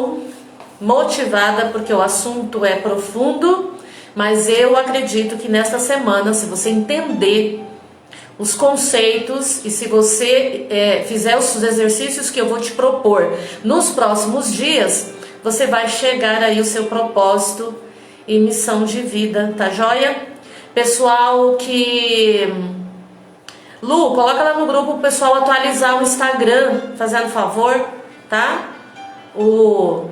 estou motivada porque o assunto é profundo, mas eu acredito que nesta semana, se você entender os conceitos e se você fizer os exercícios que eu vou te propor nos próximos dias, você vai chegar aí ao seu propósito e missão de vida, tá joia? Pessoal Lu, coloca lá no grupo o pessoal atualizar o Instagram, fazendo favor, tá? O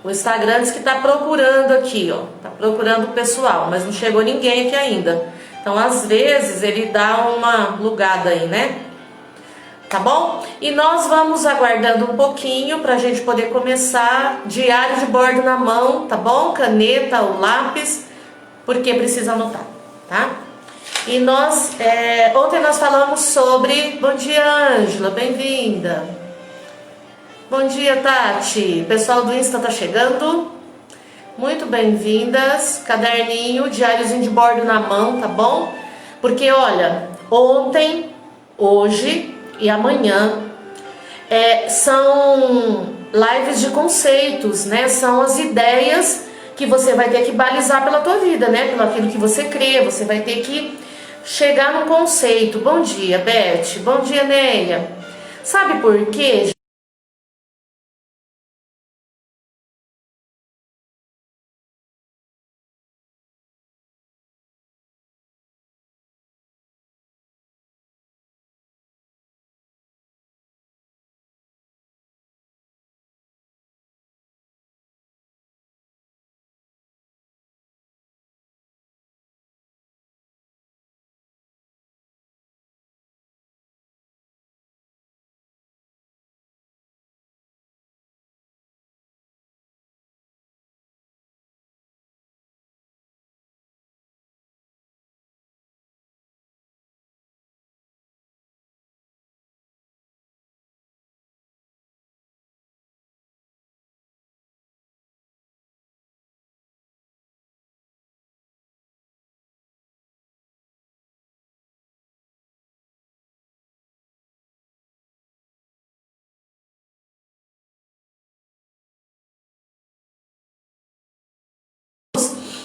Instagram diz que tá procurando aqui, ó. Tá procurando o pessoal, mas não chegou ninguém aqui ainda. Então, às vezes, ele dá uma bugada aí, né? Tá bom? E nós vamos aguardando um pouquinho pra gente poder começar. Diário de bordo na mão, tá bom? Caneta ou lápis, porque precisa anotar, tá? E ontem nós falamos sobre... Bom dia, Ângela, bem-vinda. Bom dia, Tati. O pessoal do Insta tá chegando. Muito bem-vindas. Caderninho, diáriozinho de bordo na mão, tá bom? Porque, olha, ontem, hoje e amanhã são lives de conceitos, né? São as ideias que você vai ter que balizar pela tua vida, né? Pelo aquilo que você crê, você vai ter que chegar num conceito. Bom dia, Beth. Bom dia, Neia. Sabe por quê?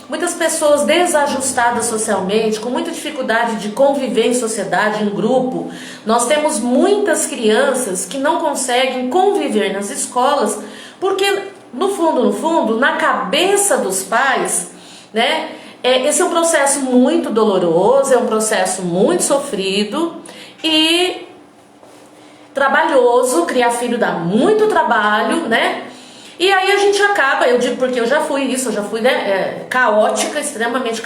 Muitas pessoas desajustadas socialmente, com muita dificuldade de conviver em sociedade, em grupo. Nós temos muitas crianças que não conseguem conviver nas escolas, porque no fundo, na cabeça dos pais, né, esse é um processo muito doloroso, é um processo muito sofrido e trabalhoso. Criar filho dá muito trabalho, né? E aí a gente acaba, eu digo porque eu já fui isso, eu já fui, né, caótica, extremamente.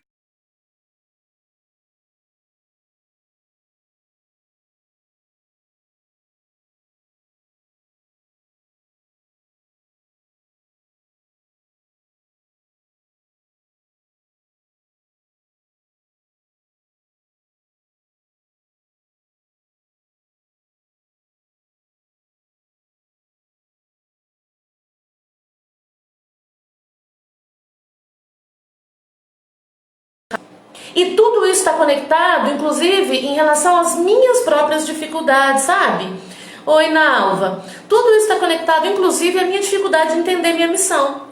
E tudo isso está conectado, inclusive, em relação às minhas próprias dificuldades, sabe? Oi, Nalva. Tudo isso está conectado, inclusive, à minha dificuldade de entender minha missão.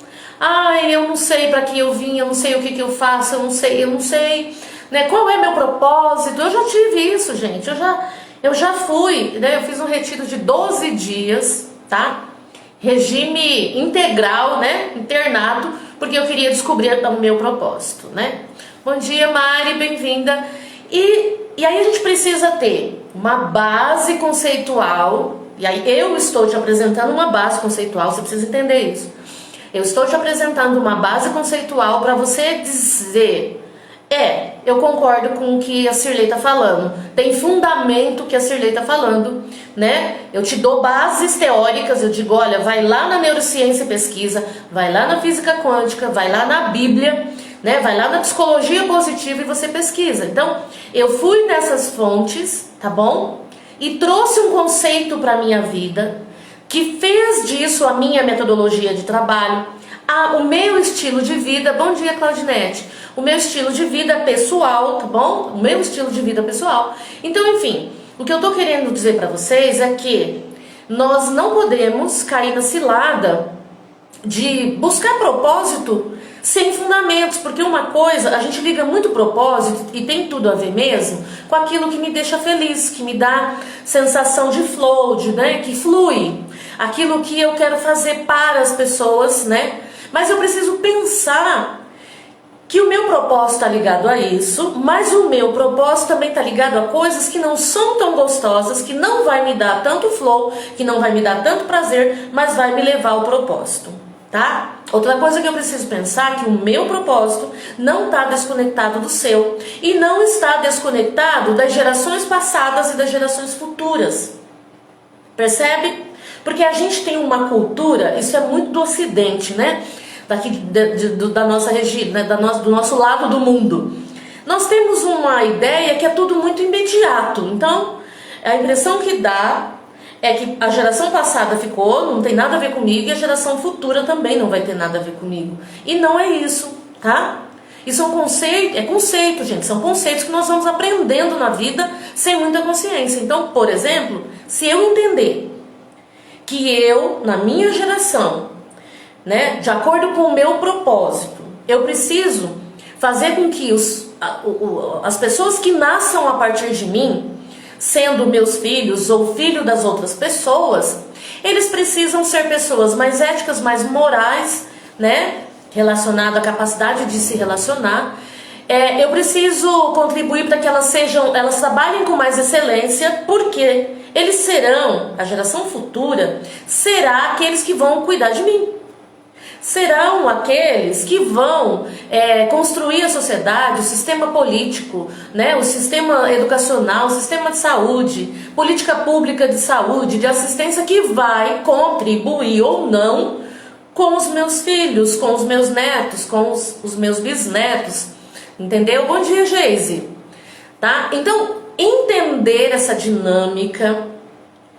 Ai, eu não sei para que eu vim, eu não sei o que eu faço, eu não sei, né? Qual é meu propósito? Eu já tive isso, gente. Eu já fui, né? Eu fiz um retiro de 12 dias, tá? Regime integral, né? Internado, porque eu queria descobrir o meu propósito, né? Bom dia, Mari, bem-vinda. E aí a gente precisa ter uma base conceitual, e aí eu estou te apresentando uma base conceitual, você precisa entender isso. Eu estou te apresentando uma base conceitual para você dizer, eu concordo com o que a Cirlei está falando, tem fundamento o que a Cirlei está falando, né? Eu te dou bases teóricas, eu digo, olha, vai lá na neurociência e pesquisa, vai lá na física quântica, vai lá na Bíblia, né? Vai lá na psicologia positiva e você pesquisa. Então, eu fui nessas fontes, tá bom? E trouxe um conceito para minha vida, que fez disso a minha metodologia de trabalho, o meu estilo de vida. Bom dia, Claudinete. O meu estilo de vida pessoal, tá bom? O meu estilo de vida pessoal. Então, enfim, o que eu tô querendo dizer para vocês é que nós não podemos cair na cilada de buscar propósito sem fundamentos, porque uma coisa, a gente liga muito propósito, e tem tudo a ver mesmo, com aquilo que me deixa feliz, que me dá sensação de flow, né, que flui, aquilo que eu quero fazer para as pessoas, né, mas eu preciso pensar que o meu propósito está ligado a isso, mas o meu propósito também está ligado a coisas que não são tão gostosas, que não vai me dar tanto flow, que não vai me dar tanto prazer, mas vai me levar ao propósito, tá? Outra coisa que eu preciso pensar é que o meu propósito não está desconectado do seu e não está desconectado das gerações passadas e das gerações futuras. Percebe? Porque a gente tem uma cultura, isso é muito do Ocidente, né? Daqui da nossa região, né? Do nosso lado do mundo. Nós temos uma ideia que é tudo muito imediato. Então, a impressão que dá é que a geração passada ficou, não tem nada a ver comigo, e a geração futura também não vai ter nada a ver comigo. E não é isso, tá? Isso é um conceito, gente, são conceitos que nós vamos aprendendo na vida sem muita consciência. Então, por exemplo, se eu entender que eu, na minha geração, né, de acordo com o meu propósito, eu preciso fazer com que as pessoas que nasçam a partir de mim, sendo meus filhos ou filho das outras pessoas, eles precisam ser pessoas mais éticas, mais morais, né, relacionado à capacidade de se relacionar. Eu preciso contribuir para que elas trabalhem com mais excelência, porque eles serão, a geração futura, será aqueles que vão cuidar de mim. Serão aqueles que vão construir a sociedade, o sistema político, né, o sistema educacional, o sistema de saúde, política pública de saúde, de assistência, que vai contribuir ou não com os meus filhos, com os meus netos, com os meus bisnetos. Entendeu? Bom dia, Geise. Tá? Então, entender essa dinâmica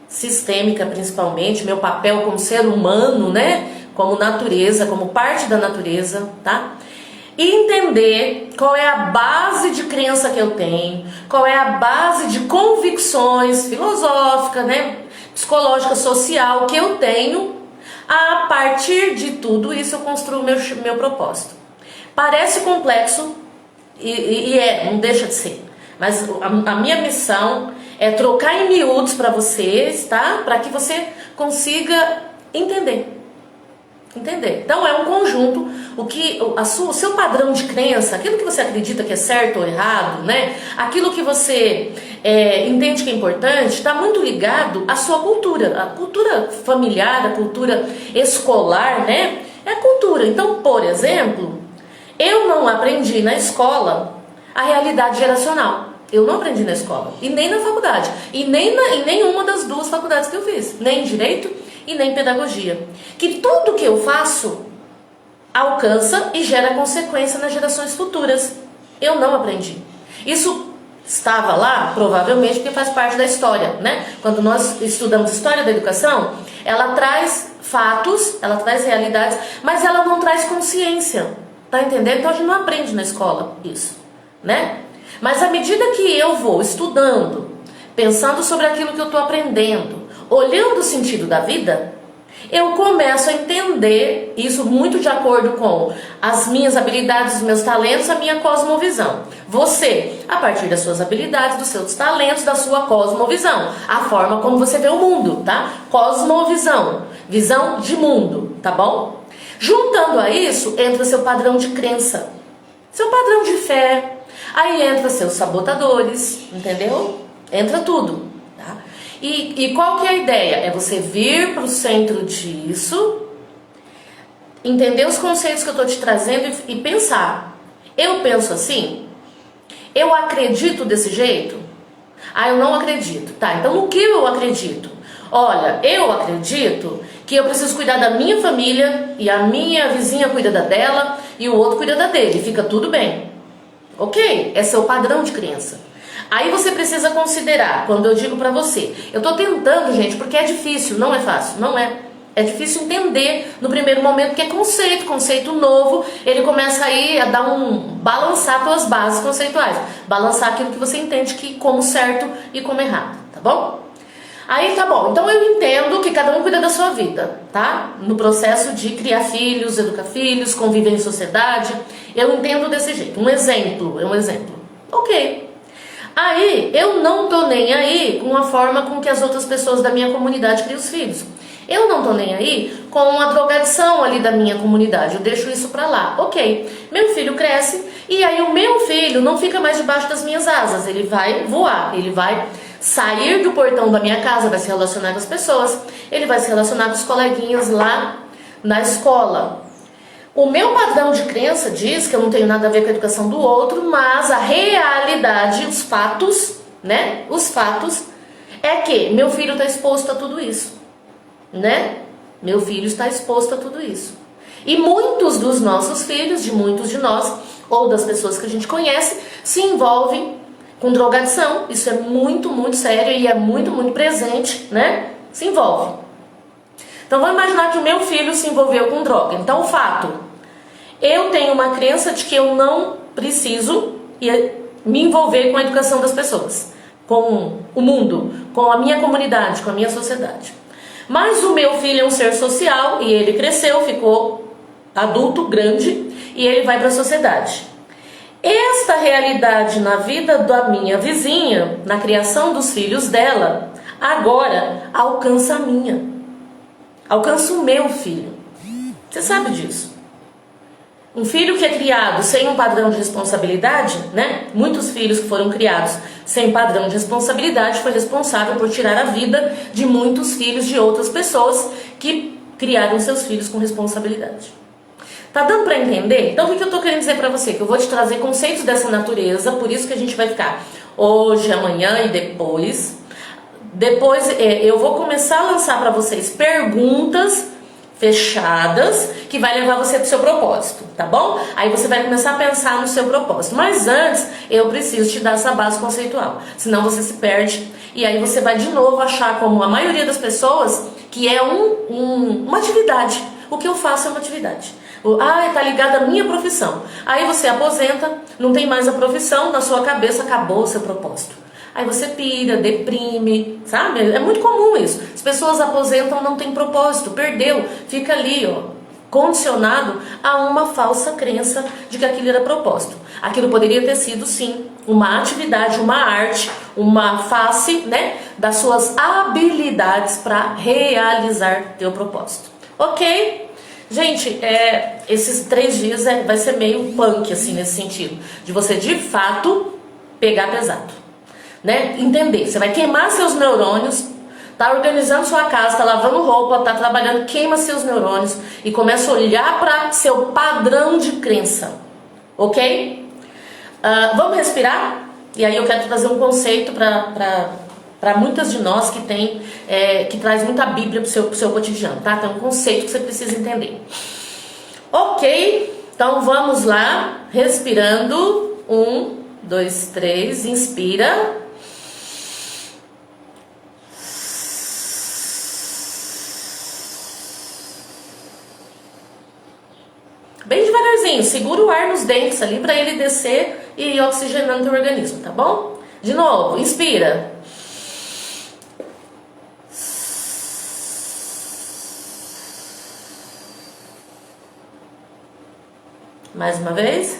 sistêmica, principalmente, meu papel como ser humano, né? Como natureza, como parte da natureza, tá? E entender qual é a base de crença que eu tenho, qual é a base de convicções filosófica, né? Psicológica, social que eu tenho. A partir de tudo isso eu construo meu propósito. Parece complexo e não deixa de ser. Mas a minha missão é trocar em miúdos para vocês, tá? Para que você consiga entender. Então é um conjunto, o seu padrão de crença, aquilo que você acredita que é certo ou errado, né? Aquilo que você entende que é importante, está muito ligado à sua cultura, a cultura familiar, a cultura escolar, né? É a cultura. Então, por exemplo, eu não aprendi na escola a realidade geracional. Eu não aprendi na escola, e nem na faculdade, e nem em nenhuma das duas faculdades que eu fiz, nem em Direito e nem pedagogia, que tudo que eu faço alcança e gera consequência nas gerações futuras. Eu não aprendi. Isso estava lá, provavelmente, porque faz parte da história, né? Quando nós estudamos história da educação, ela traz fatos, ela traz realidades, mas ela não traz consciência, tá entendendo? Então a gente não aprende na escola isso, né? Mas à medida que eu vou estudando, pensando sobre aquilo que eu estou aprendendo, olhando o sentido da vida, eu começo a entender isso muito de acordo com as minhas habilidades, os meus talentos, a minha cosmovisão. Você, a partir das suas habilidades, dos seus talentos, da sua cosmovisão, a forma como você vê o mundo, tá? Cosmovisão, visão de mundo, tá bom? Juntando a isso, entra seu padrão de crença, seu padrão de fé, aí entra seus sabotadores, entendeu? Entra tudo. E qual que é a ideia? É você vir para o centro disso, entender os conceitos que eu estou te trazendo e pensar. Eu penso assim? Eu acredito desse jeito? Eu não acredito. Tá, então no que eu acredito? Olha, eu acredito que eu preciso cuidar da minha família, e a minha vizinha cuida da dela, e o outro cuida da dele. Fica tudo bem. Ok? Esse é o padrão de crença. Aí você precisa considerar, quando eu digo pra você, eu tô tentando, gente, porque é difícil, não é fácil, não é. É difícil entender no primeiro momento, porque é conceito novo, ele começa aí a dar balançar suas bases conceituais, balançar aquilo que você entende como certo e como errado, tá bom? Aí tá bom, então eu entendo que cada um cuida da sua vida, tá? No processo de criar filhos, educar filhos, conviver em sociedade, eu entendo desse jeito. Um exemplo, é um exemplo. Ok. Aí eu não tô nem aí com a forma com que as outras pessoas da minha comunidade criam os filhos. Eu não tô nem aí com a drogadição ali da minha comunidade, eu deixo isso pra lá. Ok, meu filho cresce e aí o meu filho não fica mais debaixo das minhas asas, ele vai voar, ele vai sair do portão da minha casa, vai se relacionar com as pessoas, ele vai se relacionar com os coleguinhas lá na escola. O meu padrão de crença diz que eu não tenho nada a ver com a educação do outro, mas a realidade, os fatos, né? Os fatos é que meu filho está exposto a tudo isso, né? Meu filho está exposto a tudo isso. E muitos dos nossos filhos, de muitos de nós, ou das pessoas que a gente conhece, se envolvem com drogadição. Isso é muito, muito sério e é muito, muito presente, né? Se envolve. Então vamos imaginar que o meu filho se envolveu com droga. Então o fato, eu tenho uma crença de que eu não preciso me envolver com a educação das pessoas, com o mundo, com a minha comunidade, com a minha sociedade. Mas o meu filho é um ser social e ele cresceu, ficou adulto, grande, e ele vai para a sociedade. Esta realidade na vida da minha vizinha, na criação dos filhos dela, agora alcança a minha. Alcança o meu filho. Você sabe disso. Um filho que é criado sem um padrão de responsabilidade, né? Muitos filhos que foram criados sem padrão de responsabilidade foi responsável por tirar a vida de muitos filhos de outras pessoas que criaram seus filhos com responsabilidade. Tá dando para entender? Então o que eu tô querendo dizer para você? Que eu vou te trazer conceitos dessa natureza, por isso que a gente vai ficar hoje, amanhã e depois. Depois eu vou começar a lançar para vocês perguntas fechadas que vai levar você para o seu propósito, tá bom? Aí você vai começar a pensar no seu propósito. Mas antes, eu preciso te dar essa base conceitual. Senão você se perde e aí você vai de novo achar, como a maioria das pessoas, que é uma atividade. O que eu faço é uma atividade. Tá ligado à minha profissão. Aí você aposenta, não tem mais a profissão, na sua cabeça acabou o seu propósito. Aí você pira, deprime, sabe? É muito comum isso. As pessoas aposentam, não tem propósito, perdeu, fica ali, ó, condicionado a uma falsa crença de que aquilo era propósito. Aquilo poderia ter sido, sim, uma atividade, uma arte, uma face, né, das suas habilidades para realizar teu propósito. Ok? Gente, esses 3 dias vai ser meio punk, assim, nesse sentido. De você, de fato, pegar pesado. Né? Entender, você vai queimar seus neurônios, tá organizando sua casa, tá lavando roupa, tá trabalhando, queima seus neurônios e começa a olhar para seu padrão de crença, ok? Vamos respirar? E aí eu quero trazer um conceito para muitas de nós que traz muita Bíblia pro seu cotidiano, tá? Tem um conceito que você precisa entender. Ok, então vamos lá, respirando, 1, 2, 3, inspira. Bem devagarzinho, segura o ar nos dentes ali para ele descer e ir oxigenando o teu organismo, tá bom? De novo, inspira. Mais uma vez.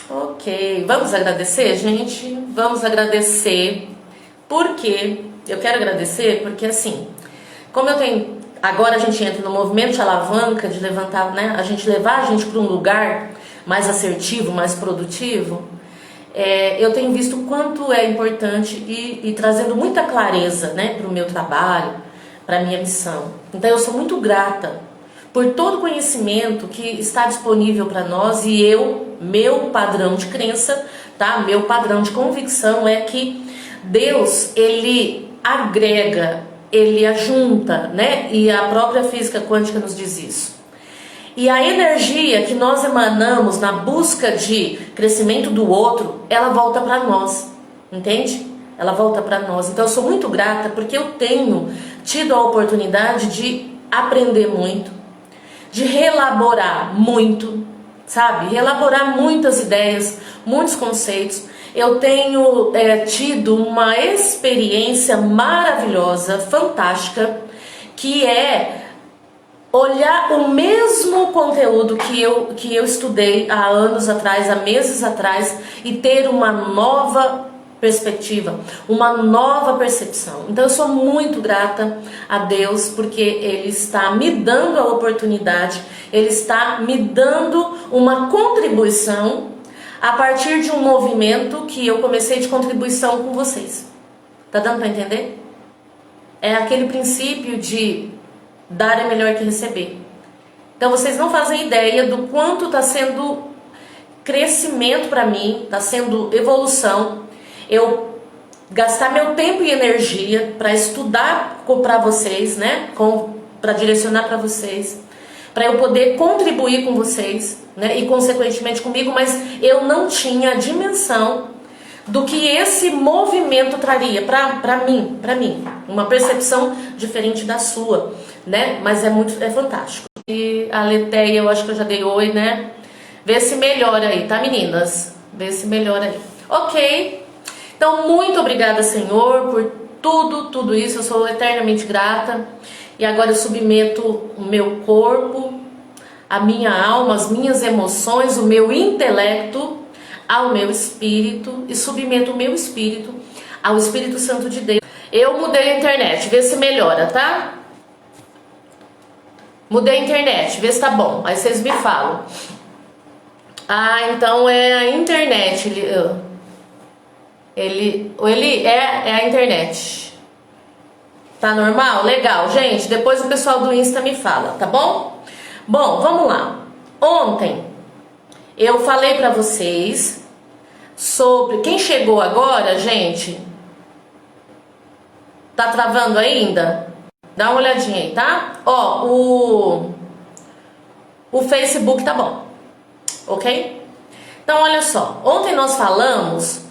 Ok, vamos agradecer, gente? Vamos agradecer. Por quê? Eu quero agradecer porque, assim, como eu tenho... Agora a gente entra no movimento de alavanca, de levantar, né? Levar a gente para um lugar mais assertivo, mais produtivo. Eu tenho visto o quanto é importante e trazendo muita clareza, né, para o meu trabalho, para a minha missão. Então eu sou muito grata por todo o conhecimento que está disponível para nós e meu padrão de crença, tá? Meu padrão de convicção é que Deus, ele agrega, ele ajunta, né? E a própria física quântica nos diz isso. E a energia que nós emanamos na busca de crescimento do outro, ela volta para nós, entende? Ela volta para nós. Então eu sou muito grata porque eu tenho tido a oportunidade de aprender muito, de reelaborar muito, sabe? Reelaborar muitas ideias, muitos conceitos. Eu tenho tido uma experiência maravilhosa, fantástica, que é olhar o mesmo conteúdo que eu estudei há anos atrás, há meses atrás, e ter uma nova perspectiva, uma nova percepção. Então eu sou muito grata a Deus, porque Ele está me dando a oportunidade, Ele está me dando uma contribuição a partir de um movimento que eu comecei de contribuição com vocês. Tá dando para entender? É aquele princípio de dar é melhor que receber. Então vocês não fazem ideia do quanto está sendo crescimento para mim, está sendo evolução. Eu gastar meu tempo e energia para estudar para vocês, né? Para direcionar para vocês, para eu poder contribuir com vocês, né? E consequentemente comigo, mas eu não tinha a dimensão do que esse movimento traria para mim, uma percepção diferente da sua, né? Mas é fantástico. E a Leteia, eu acho que eu já dei oi, né? Vê se melhora aí, tá, meninas? Vê se melhora aí. Ok. Então, muito obrigada, Senhor, por tudo isso. Eu sou eternamente grata. E agora eu submeto o meu corpo, a minha alma, as minhas emoções, o meu intelecto ao meu espírito, e submeto o meu espírito ao Espírito Santo de Deus. Eu mudei a internet, vê se melhora, tá? Mudei a internet, vê se tá bom. Aí vocês me falam. Ah, então é a internet. Ele é a internet. Tá normal? Legal, gente. Depois o pessoal do Insta me fala, tá bom? Bom, vamos lá. Ontem eu falei pra vocês sobre... Quem chegou agora, gente? Tá travando ainda? Dá uma olhadinha aí, tá? Ó, o Facebook tá bom, ok? Então, olha só. Ontem nós falamos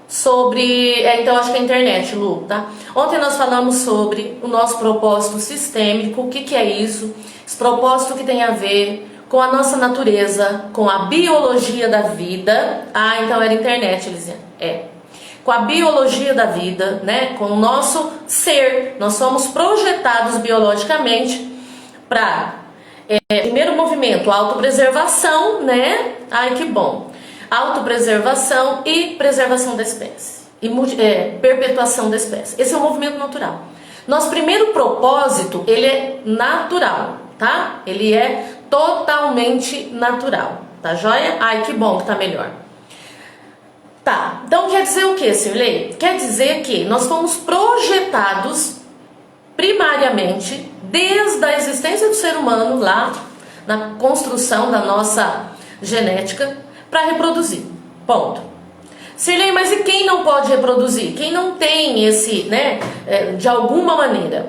sobre... então, acho que é a internet, Lu, tá? Ontem nós falamos sobre o nosso propósito sistêmico. O que é isso? Esse propósito que tem a ver com a nossa natureza, com a biologia da vida. Ah, então era internet, Elisiane. Com a biologia da vida, né? Com o nosso ser. Nós somos projetados biologicamente para, primeiro movimento, autopreservação, né? Ai, que bom. Autopreservação e preservação da espécie. E perpetuação da espécie. Esse é o movimento natural. Nosso primeiro propósito, ele é natural, tá? Ele é totalmente natural, tá joia? Ai, que bom que tá melhor. Tá, então quer dizer o que, Sirlei? Quer dizer que nós fomos projetados primariamente desde a existência do ser humano lá na construção da nossa genética para reproduzir, ponto. Sirlei, mas e quem não pode reproduzir? Quem não tem esse, né, de alguma maneira?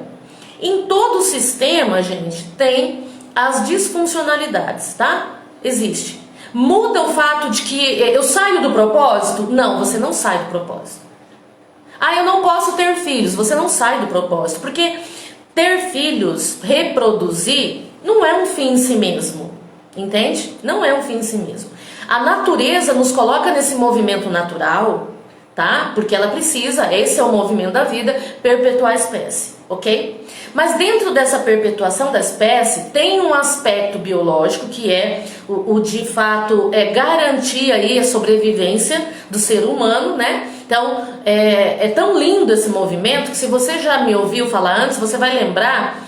Em todo o sistema, gente, tem as disfuncionalidades, tá? Existe. Muda o fato de que eu saio do propósito? Não, você não sai do propósito. Ah, eu não posso ter filhos. Você não sai do propósito. Porque ter filhos, reproduzir, não é um fim em si mesmo. Entende? Não é um fim em si mesmo. A natureza nos coloca nesse movimento natural, tá? Porque ela precisa, esse é o movimento da vida, perpetuar a espécie, ok? Mas dentro dessa perpetuação da espécie tem um aspecto biológico que é o de fato garantir aí a sobrevivência do ser humano, né? Então é tão lindo esse movimento que, se você já me ouviu falar antes, você vai lembrar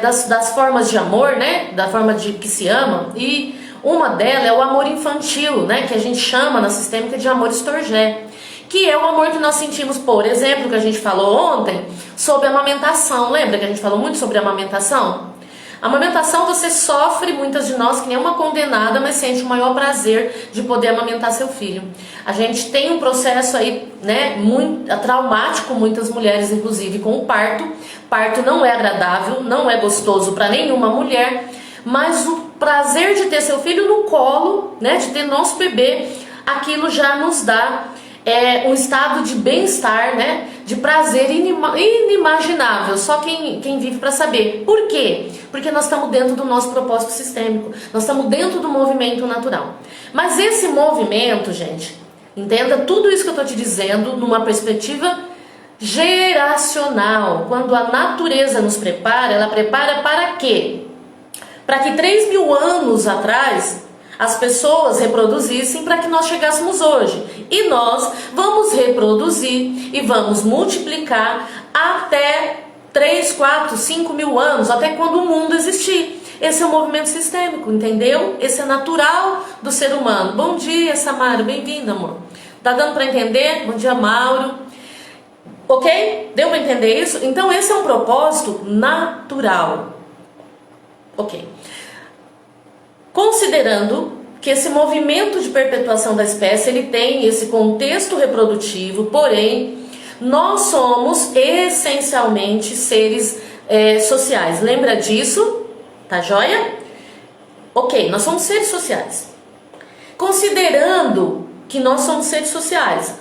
das formas de amor, né? Da forma de que se ama, e uma delas é o amor infantil, né? Que a gente chama na sistêmica de amor estorgé, que é o amor que nós sentimos, por exemplo, que a gente falou ontem, sobre a amamentação. Lembra que a gente falou muito sobre a amamentação? A amamentação, você sofre, muitas de nós, que nem uma condenada, mas sente o maior prazer de poder amamentar seu filho. A gente tem um processo aí, né, muito traumático, muitas mulheres, inclusive, com o parto. Parto não é agradável, não é gostoso para nenhuma mulher, mas o prazer de ter seu filho no colo, né, de ter nosso bebê, aquilo já nos dá é um estado de bem-estar, né? De prazer inimaginável, só quem vive para saber. Por quê? Porque nós estamos dentro do nosso propósito sistêmico, nós estamos dentro do movimento natural. Mas esse movimento, gente, entenda tudo isso que eu estou te dizendo numa perspectiva geracional. Quando a natureza nos prepara, ela prepara para quê? Para que 3.000 anos atrás as pessoas reproduzissem para que nós chegássemos hoje. E nós vamos reproduzir e vamos multiplicar até 3, 4, 5.000 anos, até quando o mundo existir. Esse é o movimento sistêmico, entendeu? Esse é natural do ser humano. Bom dia, Samara, bem-vinda, amor. Tá dando para entender? Bom dia, Mauro. Ok? Deu para entender isso? Então esse é um propósito natural. Ok. Considerando que esse movimento de perpetuação da espécie, ele tem esse contexto reprodutivo, porém, nós somos essencialmente seres sociais. Lembra disso? Tá joia? Ok, nós somos seres sociais. Considerando que nós somos seres sociais,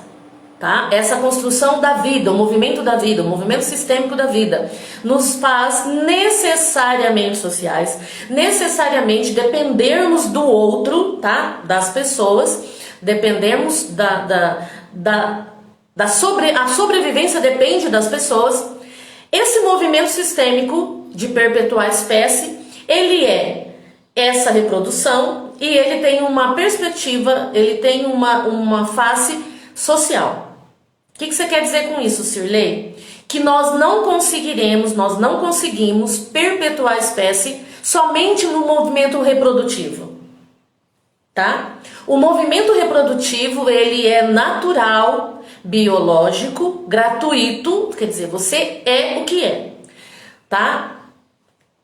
tá? Essa construção da vida, o movimento da vida, o movimento sistêmico da vida, nos faz necessariamente sociais, necessariamente dependermos do outro, tá? Das pessoas, dependemos a sobrevivência depende das pessoas. Esse movimento sistêmico de perpetuar a espécie, ele é essa reprodução e ele tem uma perspectiva, ele tem uma face social. O que você quer dizer com isso, Sirley? Que nós não conseguimos perpetuar a espécie somente no movimento reprodutivo, tá? O movimento reprodutivo, ele é natural, biológico, gratuito, quer dizer, você é o que é, tá?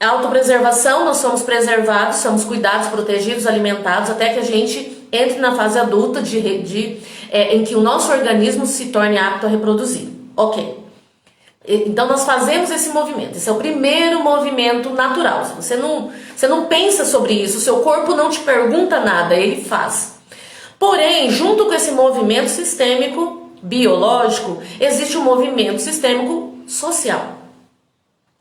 Autopreservação, nós somos preservados, somos cuidados, protegidos, alimentados, até que a gente entre na fase adulta em que o nosso organismo se torne apto a reproduzir. Ok. Então nós fazemos esse movimento. Esse é o primeiro movimento natural. Você não pensa sobre isso, o seu corpo não te pergunta nada, ele faz. Porém, junto com esse movimento sistêmico, biológico, existe um movimento sistêmico social.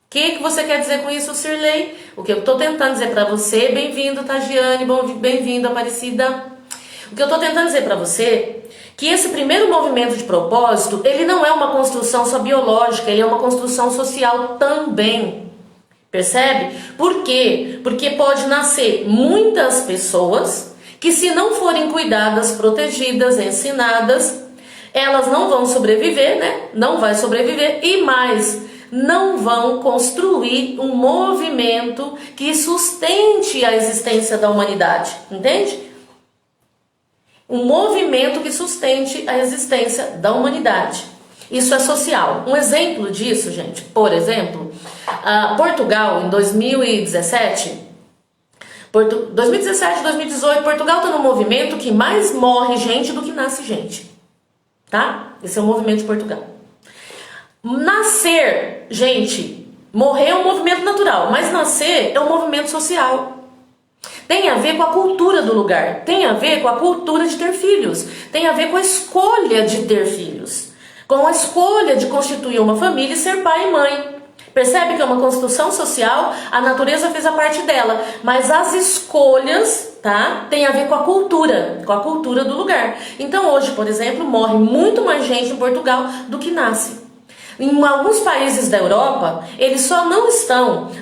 O que você quer dizer com isso, Sirley? O que eu estou tentando dizer para você, bem-vindo, Tagiane, bem-vindo, Aparecida. O que eu estou tentando dizer para você, que esse primeiro movimento de propósito, ele não é uma construção só biológica, ele é uma construção social também. Percebe? Por quê? Porque pode nascer muitas pessoas que, se não forem cuidadas, protegidas, ensinadas, elas não vão sobreviver, né? Não vai sobreviver e mais, não vão construir um movimento que sustente a existência da humanidade, entende? Um movimento que sustente a existência da humanidade. Isso é social. Um exemplo disso, gente, por exemplo, Portugal em 2017, 2018, Portugal está no movimento que mais morre gente do que nasce gente, tá? Esse é o movimento de Portugal. Nascer, gente, morrer é um movimento natural, mas nascer é um movimento social. Tem a ver com a cultura do lugar, tem a ver com a cultura de ter filhos, tem a ver com a escolha de ter filhos, com a escolha de constituir uma família e ser pai e mãe. Percebe que é uma construção social, a natureza fez a parte dela, mas as escolhas, tá, tem a ver com a cultura do lugar. Então hoje, por exemplo, morre muito mais gente em Portugal do que nasce. Em alguns países da Europa, eles só não estão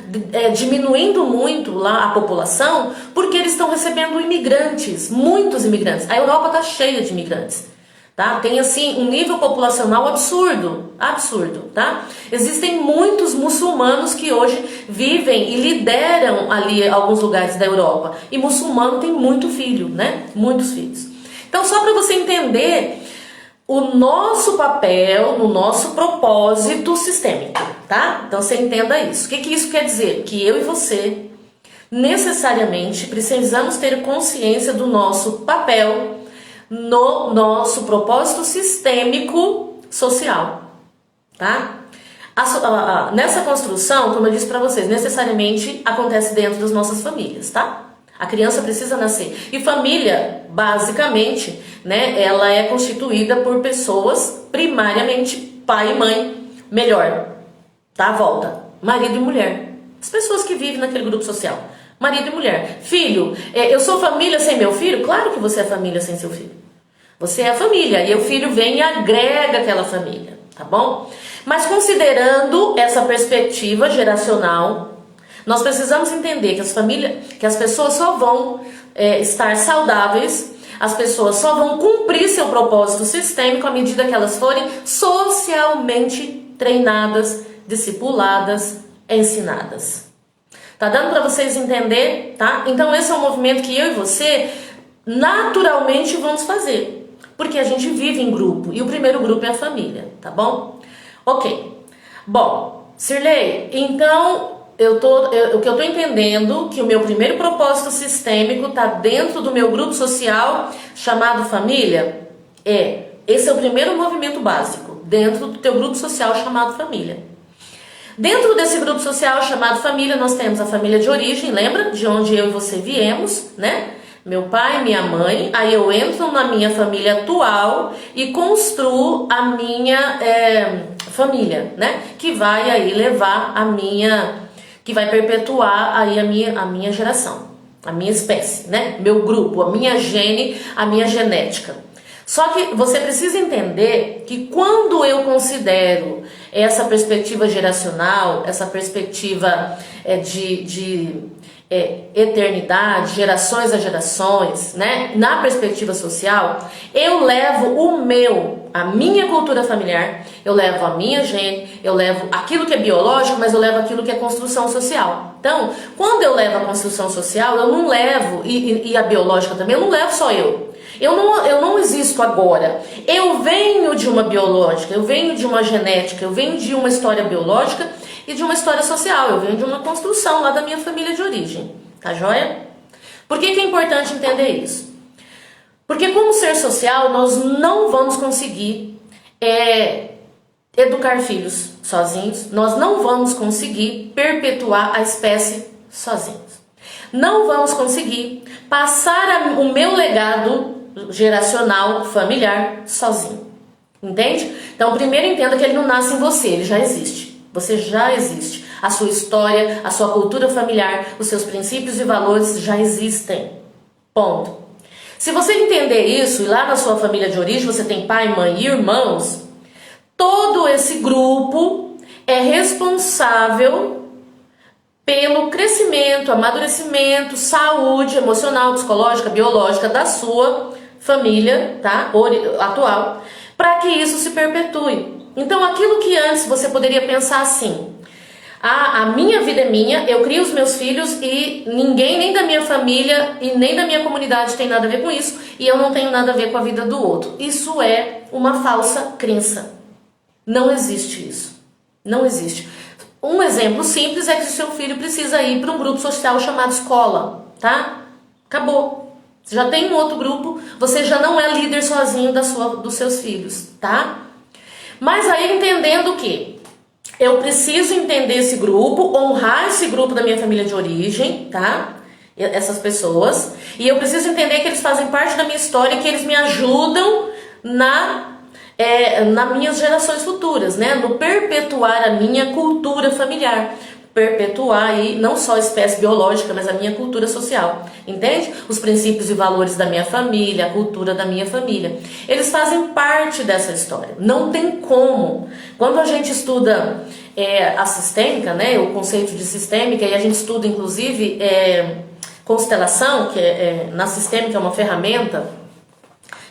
diminuindo muito lá a população porque eles estão recebendo imigrantes, muitos imigrantes. A Europa está cheia de imigrantes, tá? Tem assim um nível populacional absurdo, tá? Existem muitos muçulmanos que hoje vivem e lideram ali alguns lugares da Europa. E muçulmano tem muito filho, né? Muitos filhos. Então, só para você entender o nosso papel no nosso propósito sistêmico, tá? Então você entenda isso. O que isso quer dizer? Que eu e você necessariamente precisamos ter consciência do nosso papel no nosso propósito sistêmico social, tá? Nessa construção, como eu disse para vocês, necessariamente acontece dentro das nossas famílias, tá? A criança precisa nascer. E família, basicamente, né, ela é constituída por pessoas, primariamente pai e mãe, melhor, tá? Volta, marido e mulher. As pessoas que vivem naquele grupo social. Marido e mulher. Filho, eu sou família sem meu filho? Claro que você é família sem seu filho. Você é a família e o filho vem e agrega aquela família, tá bom? Mas considerando essa perspectiva geracional, nós precisamos entender que as pessoas só vão estar saudáveis, as pessoas só vão cumprir seu propósito sistêmico à medida que elas forem socialmente treinadas, discipuladas, ensinadas. Tá dando para vocês entender, tá? Então esse é um movimento que eu e você naturalmente vamos fazer. Porque a gente vive em grupo e o primeiro grupo é a família, tá bom? Ok. Bom, Cirlei, então o que eu tô entendendo que o meu primeiro propósito sistêmico tá dentro do meu grupo social chamado família. Esse é o primeiro movimento básico, dentro do teu grupo social chamado família. Dentro desse grupo social chamado família, nós temos a família de origem, lembra? De onde eu e você viemos, né? Meu pai, minha mãe, aí eu entro na minha família atual e construo a minha família, né? Que vai aí levar que vai perpetuar aí a minha geração, a minha espécie, né? Meu grupo, a minha gene, a minha genética. Só que você precisa entender que quando eu considero essa perspectiva geracional, essa perspectiva de eternidade, gerações a gerações, né? Na perspectiva social, eu levo a minha cultura familiar, eu levo a minha gene, eu levo aquilo que é biológico, mas eu levo aquilo que é construção social. Então, quando eu levo a construção social, eu não levo, e a biológica também, eu não levo só eu. Eu não existo agora. Eu venho de uma biológica, eu venho de uma genética, eu venho de uma história biológica e de uma história social. Eu venho de uma construção lá da minha família de origem. Tá joia? Por que é importante entender isso? Porque como ser social, nós não vamos conseguir educar filhos sozinhos. Nós não vamos conseguir perpetuar a espécie sozinhos. Não vamos conseguir passar o meu legado geracional, familiar, sozinho. Entende? Então, primeiro entenda que ele não nasce em você, ele já existe. Você já existe. A sua história, a sua cultura familiar, os seus princípios e valores já existem. Ponto. Se você entender isso, e lá na sua família de origem você tem pai, mãe e irmãos, todo esse grupo é responsável pelo crescimento, amadurecimento, saúde emocional, psicológica, biológica da sua família, tá? Atual, para que isso se perpetue. Então, aquilo que antes você poderia pensar assim: a minha vida é minha, eu crio os meus filhos e ninguém, nem da minha família e nem da minha comunidade tem nada a ver com isso, e eu não tenho nada a ver com a vida do outro. Isso é uma falsa crença. Não existe isso. Não existe. Um exemplo simples é que o seu filho precisa ir para um grupo social chamado escola, tá? Acabou. Você já tem um outro grupo, você já não é líder sozinho dos seus filhos, tá? Mas aí entendendo que eu preciso entender esse grupo, honrar esse grupo da minha família de origem, tá? Essas pessoas. E eu preciso entender que eles fazem parte da minha história e que eles me ajudam nas minhas gerações futuras, né? No perpetuar a minha cultura familiar. Perpetuar aí não só a espécie biológica, mas a minha cultura social, entende? Os princípios e valores da minha família, a cultura da minha família, eles fazem parte dessa história, não tem como. Quando a gente estuda a sistêmica, né, o conceito de sistêmica, e a gente estuda inclusive constelação, que na sistêmica é uma ferramenta,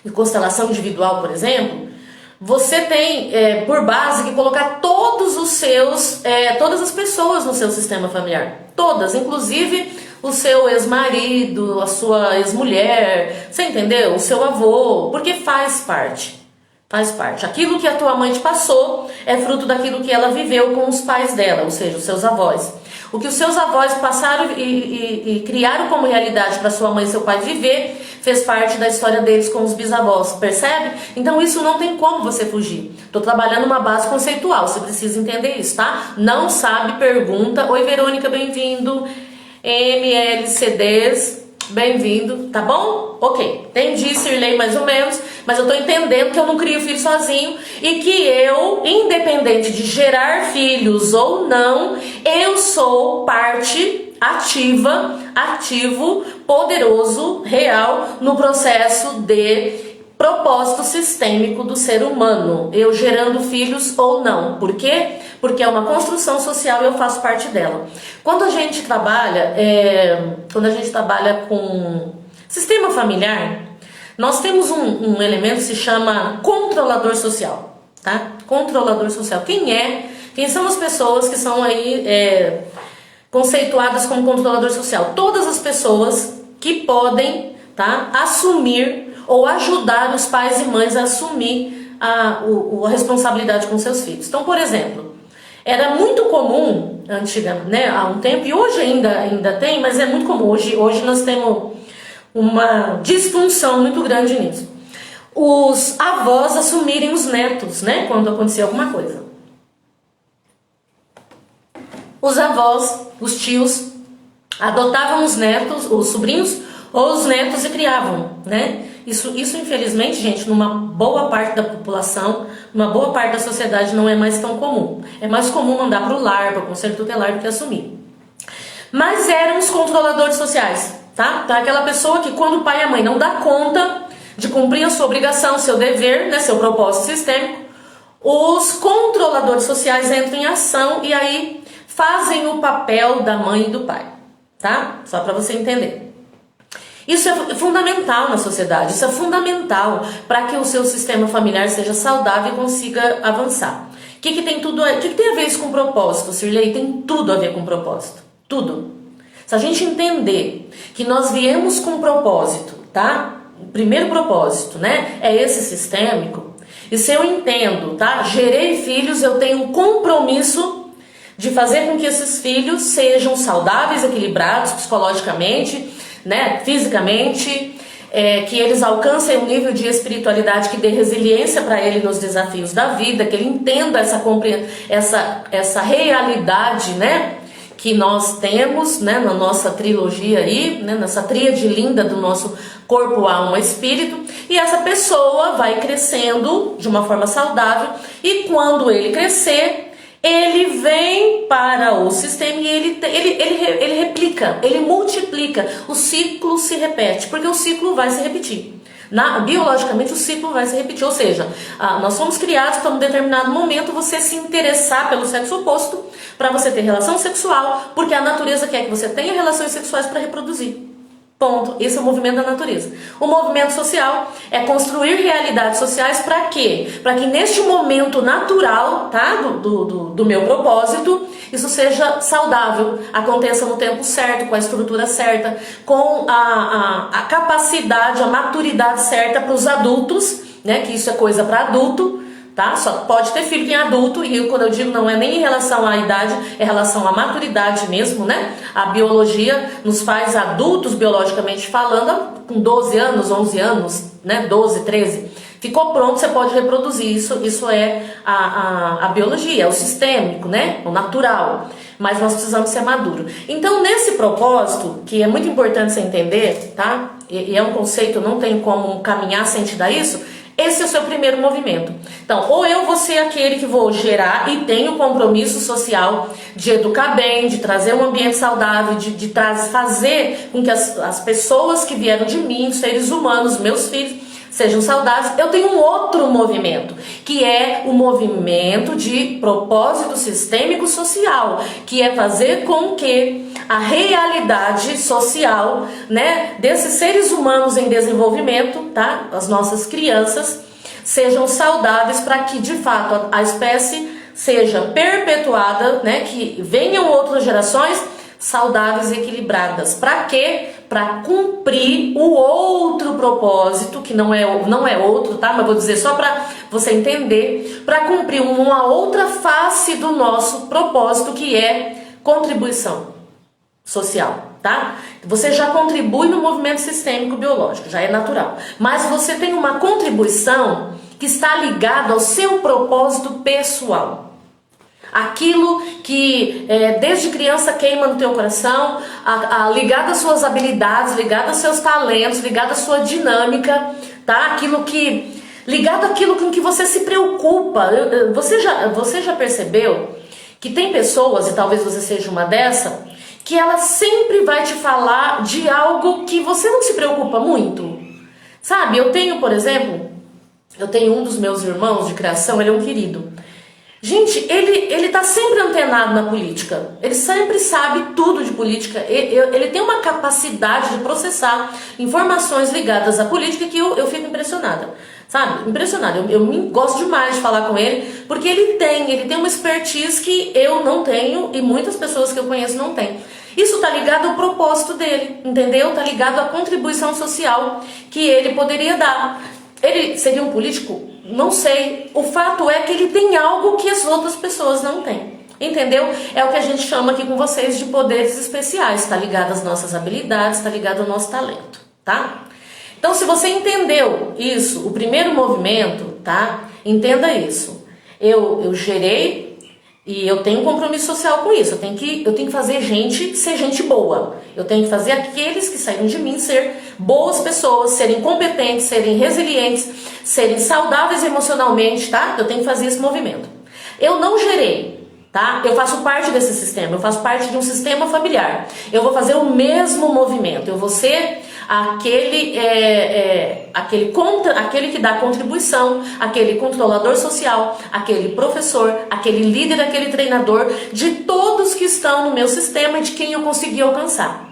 de constelação individual, por exemplo, você tem por base que colocar todas as pessoas no seu sistema familiar. Todas, inclusive o seu ex-marido, a sua ex-mulher, você entendeu? O seu avô, porque faz parte. Faz parte. Aquilo que a tua mãe te passou é fruto daquilo que ela viveu com os pais dela, ou seja, os seus avós. O que os seus avós passaram e criaram como realidade para sua mãe e seu pai viver, fez parte da história deles com os bisavós, percebe? Então isso não tem como você fugir. Estou trabalhando uma base conceitual, você precisa entender isso, tá? Não sabe, pergunta. Oi, Verônica, bem-vindo. MLCDs, bem-vindo, tá bom? Ok, entendi, Sirlei, mais ou menos, mas eu tô entendendo que eu não crio filho sozinho e que eu, independente de gerar filhos ou não, eu sou parte ativa, ativo, poderoso, real no processo de propósito sistêmico do ser humano, eu gerando filhos ou não. Por quê? Porque é uma construção social e eu faço parte dela. Quando a gente trabalha com sistema familiar, nós temos um elemento que se chama controlador social, tá? Controlador social. Quem são as pessoas que são aí conceituadas como controlador social? Todas as pessoas que podem, tá, assumir ou ajudar os pais e mães a assumir a responsabilidade com seus filhos. Então, por exemplo, era muito comum, há um tempo, e hoje ainda tem, mas é muito comum, hoje nós temos uma disfunção muito grande nisso. Os avós assumirem os netos, né, quando acontecer alguma coisa. Os avós, os tios, adotavam os netos, os sobrinhos ou os netos e criavam, né? Isso infelizmente, gente, numa boa parte da população, numa boa parte da sociedade não é mais tão comum. É mais comum mandar para o lar, para o conselho tutelar do que assumir. Mas eram os controladores sociais, tá? Então aquela pessoa que quando o pai e a mãe não dá conta de cumprir a sua obrigação, seu dever, né, seu propósito sistêmico, os controladores sociais entram em ação e aí fazem o papel da mãe e do pai, tá? Só para você entender. Isso é fundamental na sociedade, isso é fundamental para que o seu sistema familiar seja saudável e consiga avançar. O que tem a ver isso com propósito, Sirlei? Tem tudo a ver com propósito, tudo. Se a gente entender que nós viemos com propósito, tá? O primeiro propósito, né, é esse sistêmico. E se eu entendo, tá? Gerei filhos, eu tenho um compromisso de fazer com que esses filhos sejam saudáveis, equilibrados psicologicamente, né, fisicamente, que eles alcancem um nível de espiritualidade que dê resiliência para ele nos desafios da vida, que ele entenda essa realidade, né, que nós temos, né, na nossa trilogia aí, né, nessa tríade linda do nosso corpo, alma, espírito, e essa pessoa vai crescendo de uma forma saudável e quando ele crescer, ele vem para o sistema e ele replica, ele multiplica, o ciclo se repete, porque o ciclo vai se repetir. Biologicamente o ciclo vai se repetir, ou seja, nós fomos criados para um determinado momento você se interessar pelo sexo oposto, para você ter relação sexual, porque a natureza quer que você tenha relações sexuais para reproduzir. Ponto. Esse é o movimento da natureza. O movimento social é construir realidades sociais para quê? Para que neste momento natural, tá, do meu propósito, isso seja saudável, aconteça no tempo certo, com a estrutura certa, com a capacidade, a maturidade certa para os adultos, né, que isso é coisa para adulto, tá? Só pode ter filho em adulto, e quando eu digo não é nem em relação à idade, é em relação à maturidade mesmo, né? A biologia nos faz adultos biologicamente falando, com 12 anos, 11 anos, né? 12, 13. Ficou pronto, você pode reproduzir. Isso é a biologia, é o sistêmico, né? O natural. Mas nós precisamos ser maduro. Então, nesse propósito, que é muito importante você entender, tá? E é um conceito, não tem como caminhar sem te dar isso. Esse é o seu primeiro movimento. Então, ou eu vou ser aquele que vou gerar e tenho o compromisso social de educar bem, de trazer um ambiente saudável, de fazer com que as pessoas que vieram de mim, os seres humanos, meus filhos, sejam saudáveis. Eu tenho um outro movimento, que é o movimento de propósito sistêmico social, que é fazer com que a realidade social, né, desses seres humanos em desenvolvimento, tá, as nossas crianças, sejam saudáveis para que de fato a espécie seja perpetuada, né, que venham outras gerações saudáveis e equilibradas. Para quê? Para cumprir o outro propósito, que não é outro, tá? Mas vou dizer só para você entender, para cumprir uma outra face do nosso propósito, que é contribuição social, tá? Você já contribui no movimento sistêmico biológico, já é natural. Mas você tem uma contribuição que está ligada ao seu propósito pessoal. aquilo que desde criança queima no teu coração, ligado às suas habilidades, ligado aos seus talentos, ligado à sua dinâmica, tá? Ligado àquilo com que você se preocupa. Você já percebeu que tem pessoas, e talvez você seja uma dessa, que ela sempre vai te falar de algo que você não se preocupa muito? Sabe, eu tenho, por exemplo, um dos meus irmãos de criação, ele é um querido. Gente, ele tá sempre antenado na política, ele sempre sabe tudo de política, ele tem uma capacidade de processar informações ligadas à política que eu fico impressionada, sabe? Impressionada, eu gosto demais de falar com ele, porque ele tem uma expertise que eu não tenho e muitas pessoas que eu conheço não têm. Isso tá ligado ao propósito dele, entendeu? Tá ligado à contribuição social que ele poderia dar. Ele seria um político? Não sei. O fato é que ele tem algo que as outras pessoas não têm. Entendeu? É o que a gente chama aqui com vocês de poderes especiais. Está ligado às nossas habilidades, está ligado ao nosso talento, tá? Então, se você entendeu isso, o primeiro movimento, tá? Entenda isso. Eu gerei e eu tenho um compromisso social com isso. Eu tenho que fazer ser gente boa. Eu tenho que fazer aqueles que saíram de mim ser boas pessoas, serem competentes, serem resilientes, serem saudáveis emocionalmente, tá? Eu tenho que fazer esse movimento. Eu não gerei, tá? Eu faço parte desse sistema, eu faço parte de um sistema familiar. Eu vou fazer o mesmo movimento. Eu vou ser aquele que dá contribuição, aquele controlador social, aquele professor, aquele líder, aquele treinador de todos que estão no meu sistema e de quem eu consegui alcançar.